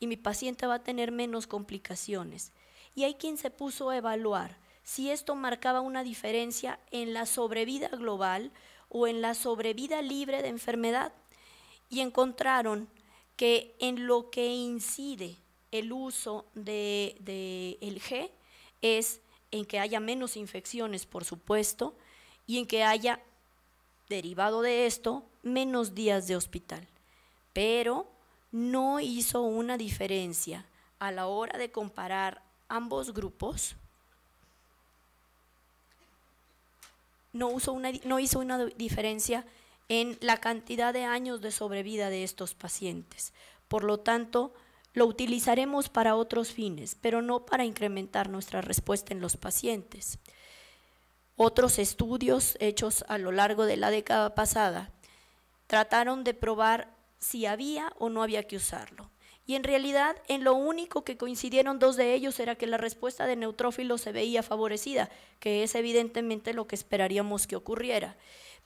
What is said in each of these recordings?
y mi paciente va a tener menos complicaciones. Y hay quien se puso a evaluar si esto marcaba una diferencia en la sobrevida global o en la sobrevida libre de enfermedad, y encontraron que en lo que incide el uso del G es en que haya menos infecciones, por supuesto, y en que haya, derivado de esto, menos días de hospital. Pero no hizo una diferencia a la hora de comparar ambos grupos. No hizo una diferencia en la cantidad de años de sobrevida de estos pacientes. Por lo tanto, lo utilizaremos para otros fines, pero no para incrementar nuestra respuesta en los pacientes. Otros estudios hechos a lo largo de la década pasada trataron de probar si había o no había que usarlo. Y en realidad, en lo único que coincidieron dos de ellos era que la respuesta de neutrófilos se veía favorecida, que es evidentemente lo que esperaríamos que ocurriera.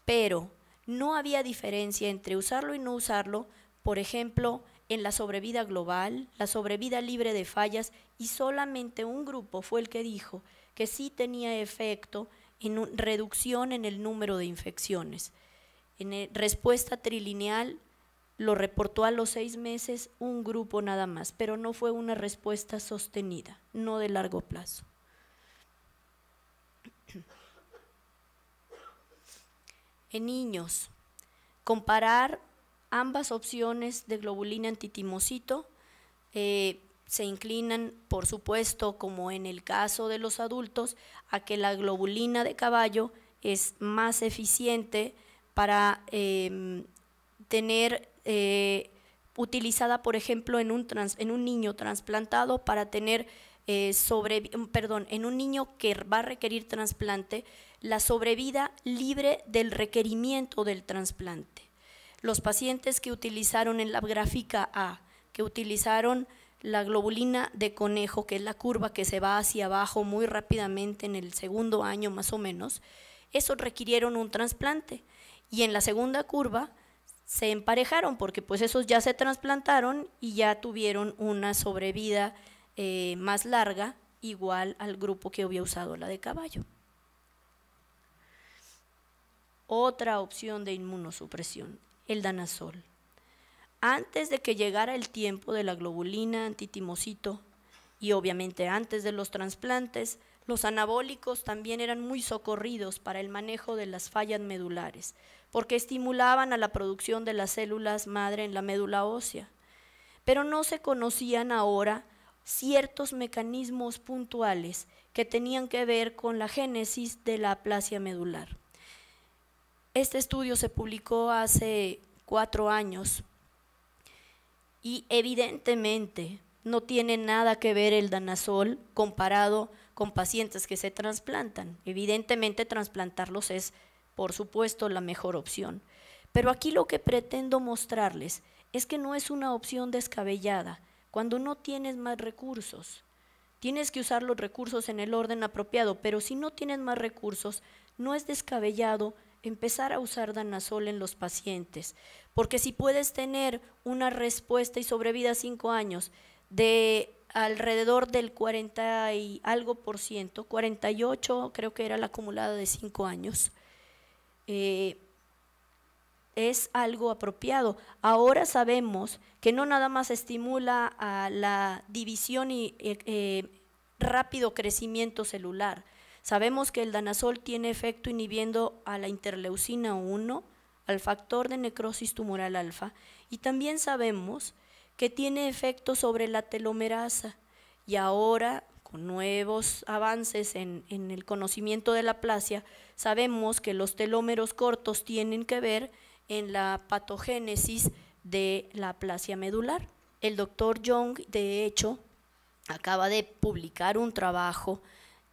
Pero no había diferencia entre usarlo y no usarlo, por ejemplo, en la sobrevida global, la sobrevida libre de fallas, y solamente un grupo fue el que dijo que sí tenía efecto en reducción en el número de infecciones. En respuesta trilineal lo reportó a los 6 meses un grupo nada más, pero no fue una respuesta sostenida, no de largo plazo. En niños, comparar ambas opciones de globulina antitimocito se inclinan, por supuesto, como en el caso de los adultos, a que la globulina de caballo es más eficiente para tener utilizada, por ejemplo, en un niño trasplantado para tener en un niño que va a requerir trasplante, la sobrevida libre del requerimiento del trasplante. Los pacientes que utilizaron en la gráfica A, que utilizaron la globulina de conejo, que es la curva que se va hacia abajo muy rápidamente en el segundo año más o menos, esos requirieron un trasplante, y en la segunda curva se emparejaron porque pues esos ya se trasplantaron y ya tuvieron una sobrevida más larga, igual al grupo que había usado la de caballo. Otra opción de inmunosupresión, el danazol. Antes de que llegara el tiempo de la globulina antitimocito y obviamente antes de los trasplantes, los anabólicos también eran muy socorridos para el manejo de las fallas medulares, porque estimulaban a la producción de las células madre en la médula ósea. Pero no se conocían ahora ciertos mecanismos puntuales que tenían que ver con la génesis de la aplasia medular. Este estudio se publicó hace 4 años y evidentemente no tiene nada que ver el danazol comparado con pacientes que se trasplantan. Evidentemente trasplantarlos es, por supuesto, la mejor opción. Pero aquí lo que pretendo mostrarles es que no es una opción descabellada cuando no tienes más recursos. Tienes que usar los recursos en el orden apropiado, pero si no tienes más recursos, no es descabellado empezar a usar danazol en los pacientes, porque si puedes tener una respuesta y sobrevida 5 años de alrededor del 40 y algo por ciento, 48 creo que era la acumulada de 5 años, es algo apropiado. Ahora sabemos que no nada más estimula a la división y rápido crecimiento celular. Sabemos que el danazol tiene efecto inhibiendo a la interleucina 1, al factor de necrosis tumoral alfa, y también sabemos que tiene efecto sobre la telomerasa. Y ahora, con nuevos avances en el conocimiento de la aplasia, sabemos que los telómeros cortos tienen que ver en la patogénesis de la aplasia medular. El doctor Young, de hecho, acaba de publicar un trabajo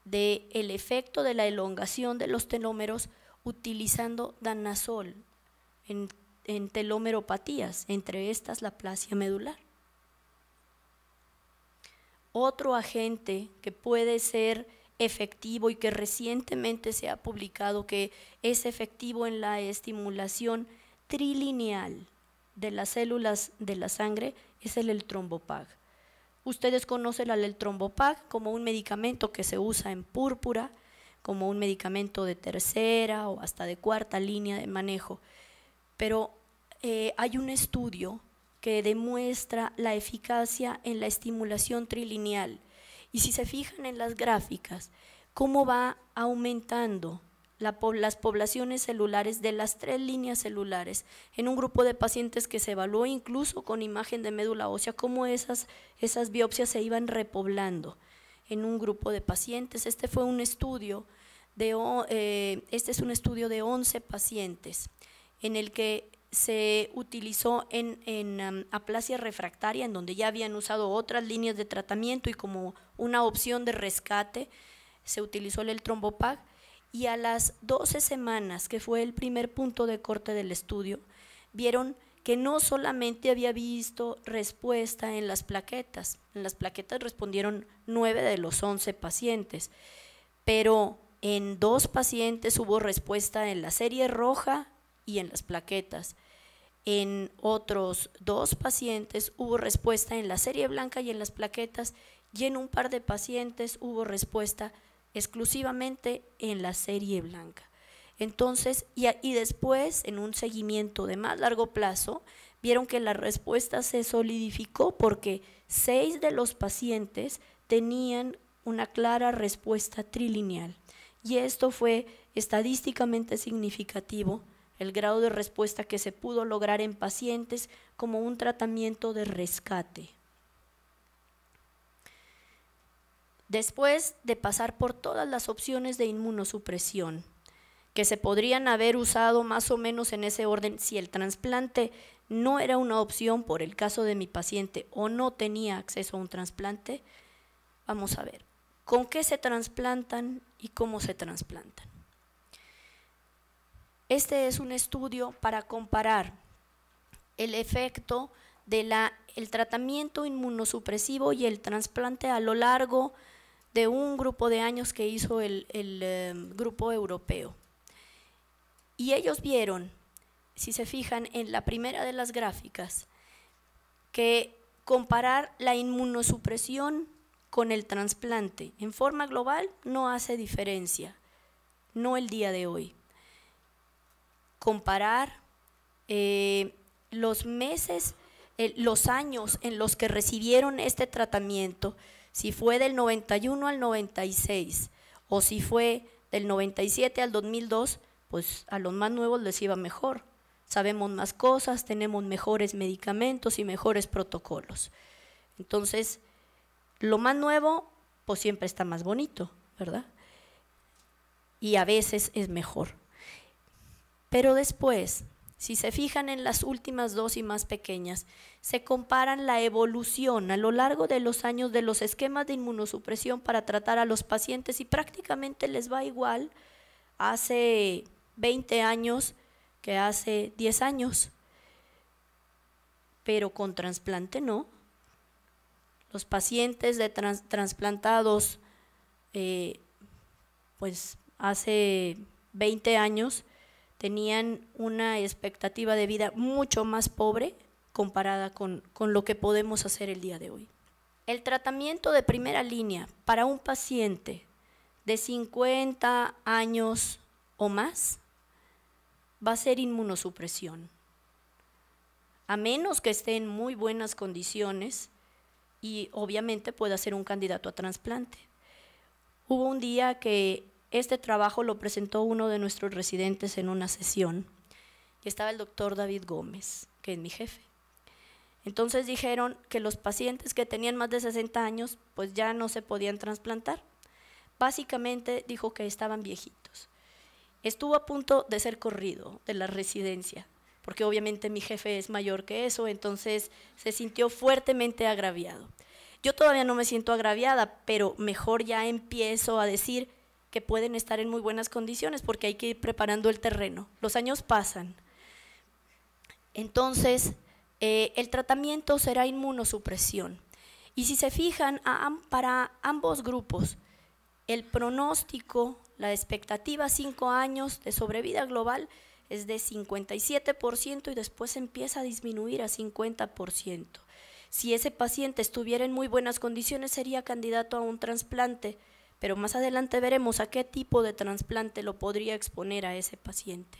de el efecto de la elongación de los telómeros utilizando danazol en telómeropatías, entre estas la aplasia medular. Otro agente que puede ser efectivo y que recientemente se ha publicado que es efectivo en la estimulación trilineal de las células de la sangre es el trombopag. Ustedes conocen el Trombopag como un medicamento que se usa en púrpura, como un medicamento de tercera o hasta de cuarta línea de manejo, pero hay un estudio que demuestra la eficacia en la estimulación trilineal, y si se fijan en las gráficas, cómo va aumentando las poblaciones celulares de las 3 líneas celulares en un grupo de pacientes que se evaluó incluso con imagen de médula ósea, cómo esas biopsias se iban repoblando en un grupo de pacientes. Este es un estudio de 11 pacientes en el que se utilizó en aplasia refractaria, en donde ya habían usado otras líneas de tratamiento, y como una opción de rescate se utilizó el Trombopag, y a las 12 semanas, que fue el primer punto de corte del estudio, vieron que no solamente había visto respuesta en las plaquetas respondieron 9 de los 11 pacientes, pero en 2 pacientes hubo respuesta en la serie roja y en las plaquetas. En otros 2 pacientes hubo respuesta en la serie blanca y en las plaquetas, y en un par de pacientes hubo respuesta exclusivamente en la serie blanca. Entonces, y después, en un seguimiento de más largo plazo, vieron que la respuesta se solidificó porque 6 de los pacientes tenían una clara respuesta trilineal, y esto fue estadísticamente significativo, el grado de respuesta que se pudo lograr en pacientes como un tratamiento de rescate. Después de pasar por todas las opciones de inmunosupresión que se podrían haber usado más o menos en ese orden si el trasplante no era una opción por el caso de mi paciente o no tenía acceso a un trasplante, vamos a ver con qué se trasplantan y cómo se trasplantan. Este es un estudio para comparar el efecto del tratamiento inmunosupresivo y el trasplante a lo largo de un grupo de años que hizo el grupo europeo. Y ellos vieron, si se fijan en la primera de las gráficas, que comparar la inmunosupresión con el trasplante en forma global no hace diferencia, no el día de hoy. Comparar los meses, los años en los que recibieron este tratamiento, si fue del 91 al 96 o si fue del 97 al 2002, pues a los más nuevos les iba mejor. Sabemos más cosas, tenemos mejores medicamentos y mejores protocolos. Entonces, lo más nuevo, pues siempre está más bonito, ¿verdad? Y a veces es mejor. Pero después, si se fijan en las últimas 2 y más pequeñas, se comparan la evolución a lo largo de los años de los esquemas de inmunosupresión para tratar a los pacientes, y prácticamente les va igual hace 20 años que hace 10 años, pero con trasplante no. Los pacientes de trasplantados pues hace 20 años tenían una expectativa de vida mucho más pobre comparada con lo que podemos hacer el día de hoy. El tratamiento de primera línea para un paciente de 50 años o más va a ser inmunosupresión, a menos que esté en muy buenas condiciones y obviamente pueda ser un candidato a trasplante. Hubo un día que este trabajo lo presentó uno de nuestros residentes en una sesión, y estaba el doctor David Gómez, que es mi jefe. Entonces dijeron que los pacientes que tenían más de 60 años pues ya no se podían trasplantar. Básicamente dijo que estaban viejitos. Estuvo a punto de ser corrido de la residencia, porque obviamente mi jefe es mayor que eso, entonces se sintió fuertemente agraviado. Yo todavía no me siento agraviada, pero mejor ya empiezo a decir que pueden estar en muy buenas condiciones porque hay que ir preparando el terreno. Los años pasan. Entonces, el tratamiento será inmunosupresión. Y si se fijan, para ambos grupos, el pronóstico, la expectativa 5 años de sobrevida global es de 57% y después empieza a disminuir a 50%. Si ese paciente estuviera en muy buenas condiciones, sería candidato a un trasplante, pero más adelante veremos a qué tipo de trasplante lo podría exponer a ese paciente.